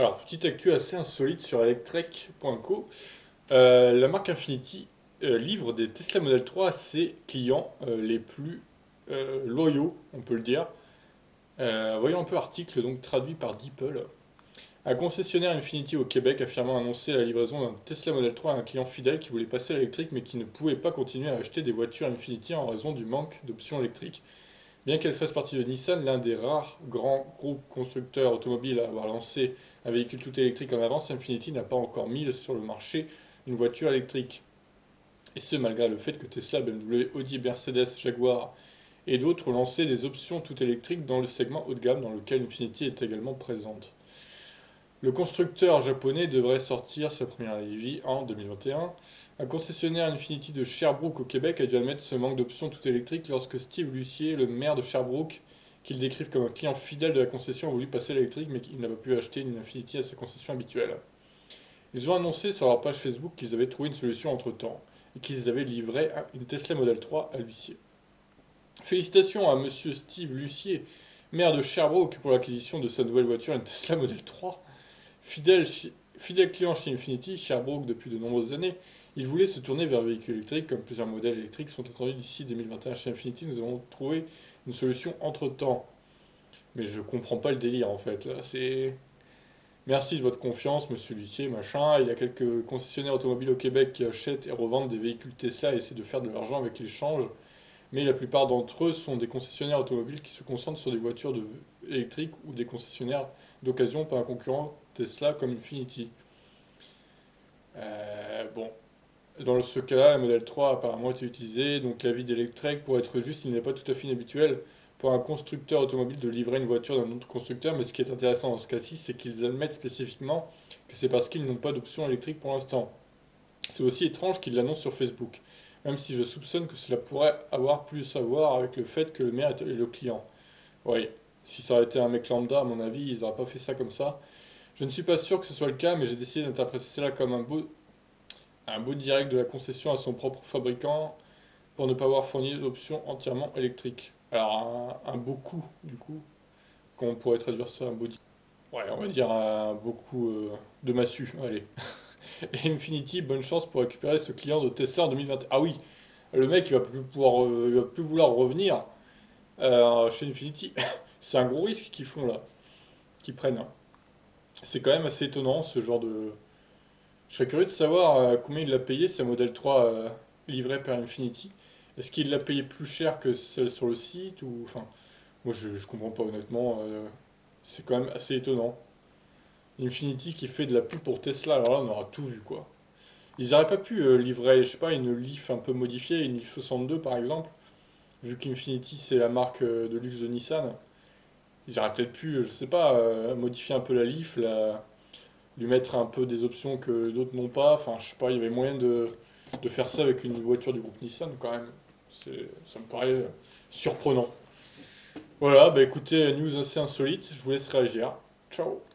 Alors, petite actu assez insolite sur electrek.co. La marque Infiniti livre des Tesla Model 3 à ses clients les plus loyaux, on peut le dire. Voyons un peu article donc traduit par Deeple. Un concessionnaire Infiniti au Québec affirmant annoncer la livraison d'un Tesla Model 3 à un client fidèle qui voulait passer à l'électrique mais qui ne pouvait pas continuer à acheter des voitures Infiniti en raison du manque d'options électriques. Bien qu'elle fasse partie de Nissan, l'un des rares grands groupes constructeurs automobiles à avoir lancé un véhicule tout électrique en avance, Infiniti n'a pas encore mis sur le marché une voiture électrique. Et ce, malgré le fait que Tesla, BMW, Audi, Mercedes, Jaguar et d'autres ont lancé des options tout électriques dans le segment haut de gamme dans lequel Infiniti est également présente. Le constructeur japonais devrait sortir sa première EV en 2021. Un concessionnaire Infiniti de Sherbrooke au Québec a dû admettre ce manque d'options tout électriques lorsque Steve Lucier, le maire de Sherbrooke, qu'il décrive comme un client fidèle de la concession, a voulu passer à l'électrique mais qu'il n'a pas pu acheter une Infiniti à sa concession habituelle. Ils ont annoncé sur leur page Facebook qu'ils avaient trouvé une solution entre-temps et qu'ils avaient livré une Tesla Model 3 à l'huissier. Félicitations à monsieur Steve Lucier, maire de Sherbrooke, pour l'acquisition de sa nouvelle voiture, une Tesla Model 3. Fidèle, fidèle client chez Infiniti, Sherbrooke depuis de nombreuses années, il voulait se tourner vers le véhicule électrique, comme plusieurs modèles électriques sont attendus d'ici 2021 chez Infiniti. Nous avons trouvé une solution entre-temps. Mais je comprends pas le délire en fait. Là, c'est merci de votre confiance, monsieur l'huissier, machin. Il y a quelques concessionnaires automobiles au Québec qui achètent et revendent des véhicules Tesla et essaient de faire de l'argent avec l'échange. Mais la plupart d'entre eux sont des concessionnaires automobiles qui se concentrent sur des voitures électriques ou des concessionnaires d'occasion par un concurrent Tesla comme Infiniti. Bon, dans ce cas-là, la Model 3 a apparemment été utilisée, donc l'avis d'Electrek, pour être juste, il n'est pas tout à fait inhabituel pour un constructeur automobile de livrer une voiture d'un autre constructeur, mais ce qui est intéressant dans ce cas-ci, c'est qu'ils admettent spécifiquement que c'est parce qu'ils n'ont pas d'option électrique pour l'instant. C'est aussi étrange qu'ils l'annoncent sur Facebook, même si je soupçonne que cela pourrait avoir plus à voir avec le fait que le maire est le client. Oui, si ça aurait été un mec lambda, à mon avis, ils n'auraient pas fait ça comme ça. Je ne suis pas sûr que ce soit le cas, mais j'ai décidé d'interpréter cela comme un bout direct de la concession à son propre fabricant pour ne pas avoir fourni d'option entièrement électrique. Alors, un beau coup, du coup, comment on pourrait traduire ça, un beau ouais, on va dire un beau coup de massue, allez. Et Infinity, bonne chance pour récupérer ce client de Tesla en 2020. Ah oui, le mec, il va plus pouvoir, il va plus vouloir revenir chez Infinity. C'est un gros risque qu'ils font là, qu'ils prennent, hein. C'est quand même assez étonnant ce genre de. Je serais curieux de savoir combien il l'a payé sa Model 3 livrée par Infinity. Est-ce qu'il l'a payé plus cher que celle sur le site ou enfin moi je comprends pas honnêtement. C'est quand même assez étonnant. Infinity qui fait de la pub pour Tesla, alors là on aura tout vu quoi. Ils auraient pas pu livrer, je sais pas, une Leaf un peu modifiée, une Leaf 62 par exemple, vu qu'Infinity c'est la marque de luxe de Nissan. Ils auraient peut-être pu, je sais pas, modifier un peu la Leaf, lui mettre un peu des options que d'autres n'ont pas. Enfin, je sais pas, il y avait moyen de faire ça avec une voiture du groupe Nissan quand même. Ça me paraît surprenant. Voilà, bah écoutez, news assez insolite, je vous laisse réagir. Ciao!